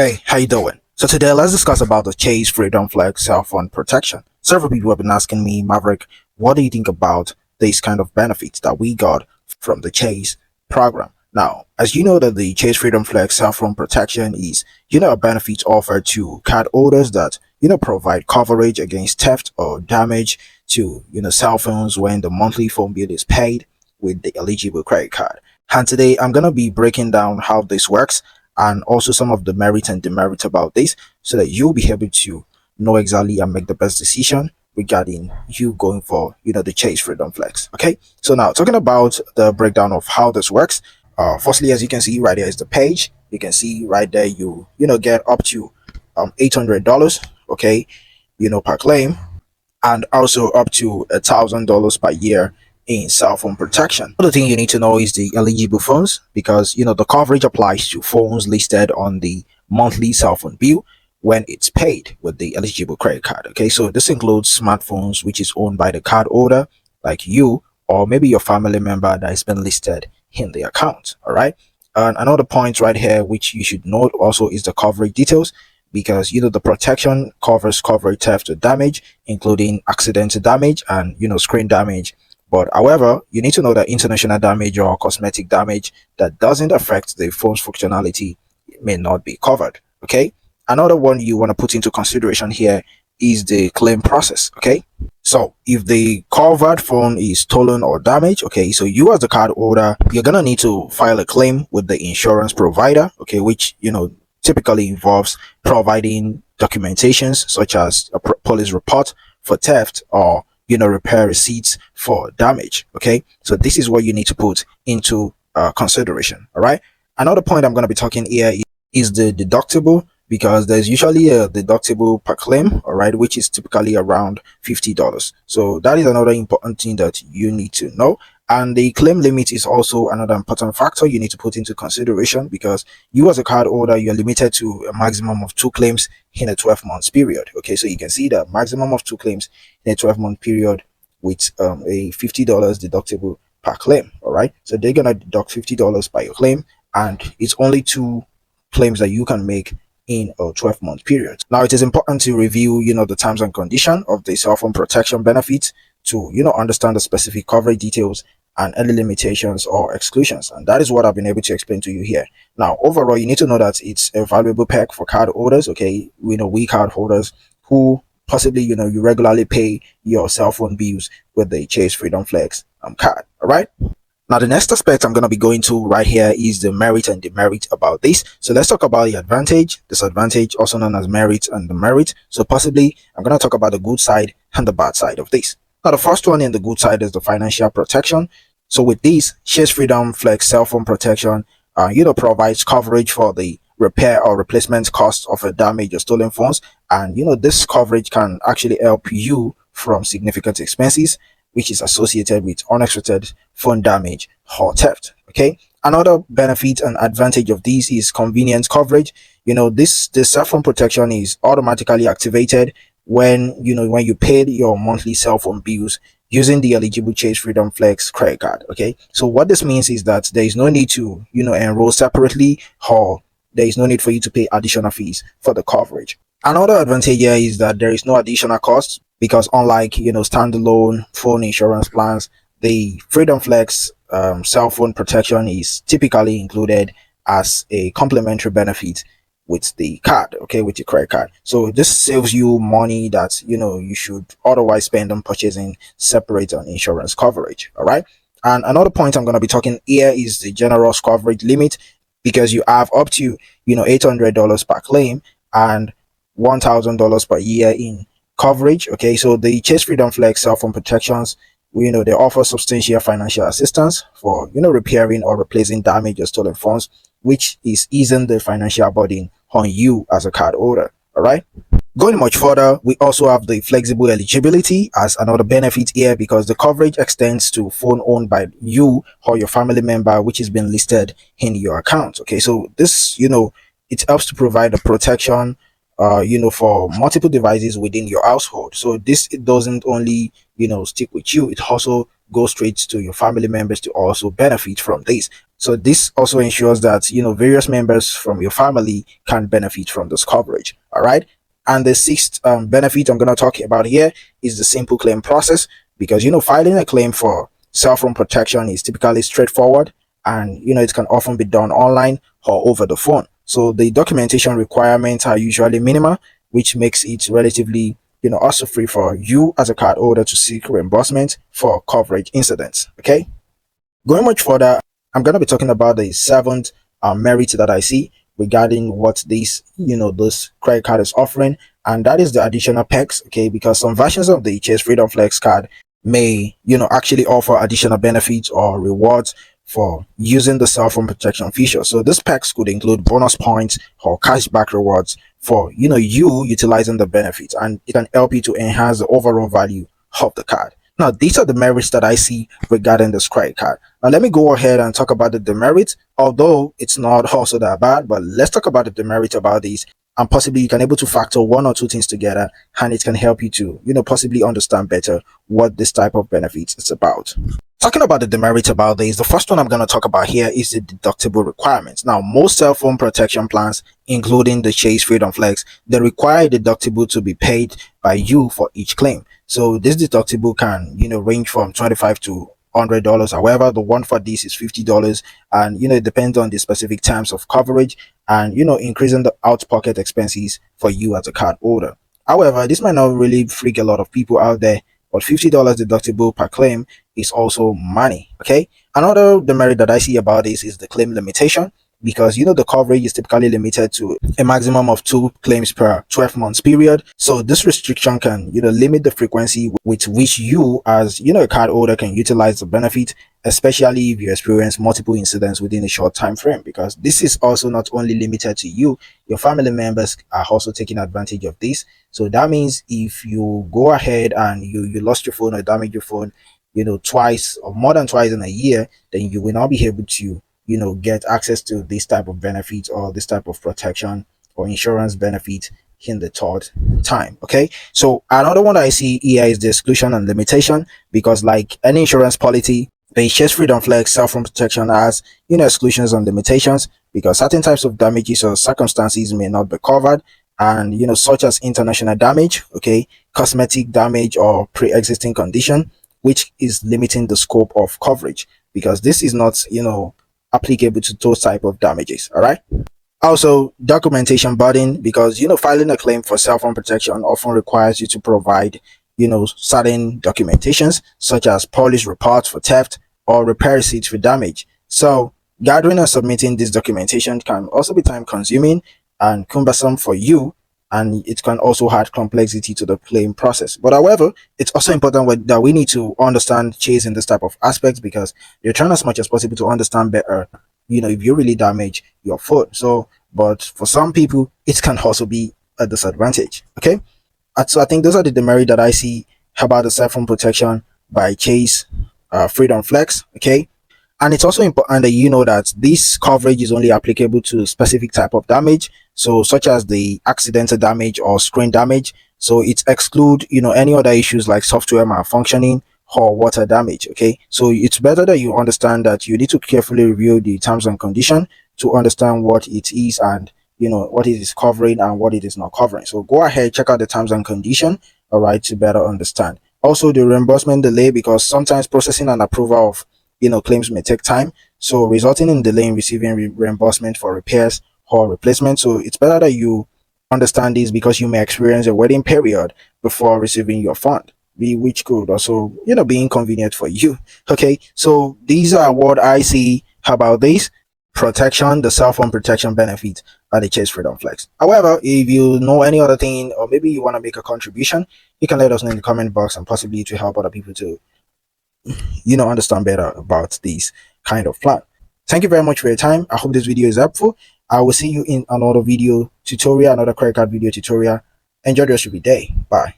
Hey, how you doing? So today let's discuss about the Chase Freedom Flex cell phone protection. Several people have been asking me, Maverick, what do you think about these kind of benefits that we got from the Chase program? Now, as you know that the Chase Freedom Flex cell phone protection is, a benefit offered to card holders that, provide coverage against theft or damage to, cell phones when the monthly phone bill is paid with the eligible credit card. And today I'm going to be breaking down how this works and also some of the merits and demerits about this so that you'll be able to know exactly and make the best decision regarding you going for the Chase Freedom Flex. Okay, so now talking about the breakdown of how this works. Firstly, as you can see right here is the page. You can see right there you get up to $800, okay, per claim, and also up to $1,000 per year in cell phone protection. Another thing you need to know is the eligible phones, because the coverage applies to phones listed on the monthly cell phone bill when it's paid with the eligible credit card. Okay, so this includes smartphones which is owned by the card holder, like you or maybe your family member that has been listed in the account. All right, and another point right here which you should note also is the coverage details, because the protection covers coverage theft or damage, including accidental damage and screen damage. But however, you need to know that international damage or cosmetic damage that doesn't affect the phone's functionality may not be covered. Okay, another one you want to put into consideration here is the claim process. Okay, so if the covered phone is stolen or damaged, okay, so you as the card holder, you're gonna need to file a claim with the insurance provider, okay, which typically involves providing documentations such as a police report for theft or repair receipts for damage. Okay, so this is what you need to put into consideration. All right, another point I'm going to be talking here is the deductible, because there's usually a deductible per claim, all right, which is typically around $50. So that is another important thing that you need to know. And the claim limit is also another important factor you need to put into consideration, because you as a card holder, you're limited to a maximum of 2 claims in a 12-month period. Okay, so you can see the maximum of 2 claims in a 12-month period with a $50 deductible per claim. All right, so they're gonna deduct $50 by your claim, and it's only 2 claims that you can make in a 12-month period. Now, it is important to review the terms and condition of the cell phone protection benefits to understand the specific coverage details and any limitations or exclusions, and that is what I've been able to explain to you here. Now, overall, you need to know that it's a valuable perk for card holders. Okay, we card holders who possibly you regularly pay your cell phone bills with the Chase Freedom Flex card. All right, now the next aspect I'm going to be going to right here is the merit and demerit about this. So let's talk about the advantage, disadvantage, also known as merit and demerit. So possibly I'm going to talk about the good side and the bad side of this. Now, the first one in the good side is the financial protection. So with this, Chase Freedom Flex cell phone protection, provides coverage for the repair or replacement cost of a damaged or stolen phones. And, this coverage can actually help you from significant expenses, which is associated with unexpected phone damage or theft. Okay. Another benefit and advantage of this is convenience coverage. This cell phone protection is automatically activated when you paid your monthly cell phone bills using the eligible Chase Freedom Flex credit card. Okay, so what this means is that there is no need to enroll separately, or there is no need for you to pay additional fees for the coverage. Another advantage here is that there is no additional cost, because unlike standalone phone insurance plans, the Freedom Flex cell phone protection is typically included as a complimentary benefit with the card, okay, with your credit card. So this saves you money that you should otherwise spend on purchasing separate insurance coverage. All right, and another point I'm going to be talking here is the generous coverage limit, because you have up to $800 per claim and $1,000 per year in coverage. Okay, so the Chase Freedom Flex cell phone protections, they offer substantial financial assistance for repairing or replacing damaged or stolen phones, which is easing the financial burden on you as a card holder. All right, going much further, we also have the flexible eligibility as another benefit here, because the coverage extends to phone owned by you or your family member which has been listed in your account. Okay, so this it helps to provide a protection for multiple devices within your household. So this, it doesn't only stick with you, it also go straight to your family members to also benefit from this. So this also ensures that various members from your family can benefit from this coverage. All right. And the sixth benefit I'm going to talk about here is the simple claim process, because filing a claim for cell phone protection is typically straightforward, and it can often be done online or over the phone. So the documentation requirements are usually minimal, which makes it relatively also free for you as a card holder to seek reimbursement for coverage incidents. Okay, going much further, I'm going to be talking about the seventh merit that I see regarding what this credit card is offering, and that is the additional perks. Okay, because some versions of the Chase Freedom Flex card may actually offer additional benefits or rewards for using the cell phone protection feature. So these packs could include bonus points or cashback rewards for you utilizing the benefits, and it can help you to enhance the overall value of the card. Now, these are the merits that I see regarding this credit card. Now, let me go ahead and talk about the demerits, although it's not also that bad, but let's talk about the demerits about these, and possibly you can able to factor one or two things together, and it can help you to possibly understand better what this type of benefits is about. Talking about the demerits about this, the first one I'm going to talk about here is the deductible requirements. Now, most cell phone protection plans, including the Chase Freedom Flex, they require a deductible to be paid by you for each claim. So this deductible can range from $25 to $100. However, the one for this is $50, and it depends on the specific terms of coverage and increasing the out-pocket expenses for you as a card holder. However, this might not really freak a lot of people out there, but $50 deductible per claim is also money. Okay, another demerit that I see about this is the claim limitation, because the coverage is typically limited to a maximum of 2 claims per 12 months period. So this restriction can limit the frequency with which you as a card holder can utilize the benefit, especially if you experience multiple incidents within a short time frame, because this is also not only limited to you, your family members are also taking advantage of this. So that means if you go ahead and you lost your phone or damage your phone twice or more than twice in a year, then you will not be able to get access to this type of benefit or this type of protection or insurance benefit in the third time. Okay, so another one that I see here is the exclusion and limitation, because like any insurance policy, the Chase Freedom Flex cell phone protection has exclusions and limitations, because certain types of damages or circumstances may not be covered, and such as international damage, okay, cosmetic damage, or pre-existing condition, which is limiting the scope of coverage, because this is not applicable to those type of damages. All right. Also, documentation burden, because filing a claim for cell phone protection often requires you to provide certain documentations such as police reports for theft or repair receipts for damage. So gathering and submitting this documentation can also be time consuming and cumbersome for you, and it can also add complexity to the claim process. But however, it's also important that we need to understand Chase in this type of aspects, because you're trying as much as possible to understand better if you really damage your phone. So but for some people it can also be a disadvantage. Okay, so I think those are the demerits that I see about the cell phone protection by Chase Freedom Flex. Okay, and it's also important that that this coverage is only applicable to specific type of damage, so such as the accidental damage or screen damage. So it exclude any other issues like software malfunctioning or water damage. Okay, so it's better that you understand that you need to carefully review the terms and condition to understand what it is, and what it is covering and what it is not covering. So go ahead, check out the terms and condition, all right, to better understand. Also, the reimbursement delay, because sometimes processing and approval of claims may take time, so resulting in delay in receiving reimbursement for repairs or replacement. So it's better that you understand this, because you may experience a waiting period before receiving your fund, which could also be inconvenient for you. Okay, so these are what I see about this protection, the cell phone protection benefit at the Chase Freedom Flex. However, if you know any other thing, or maybe you want to make a contribution, you can let us know in the comment box, and possibly to help other people to understand better about this kind of plan. Thank you very much for your time. I hope this video is helpful. I will see you in another video tutorial, another credit card video tutorial. Enjoy the rest of your day. Bye.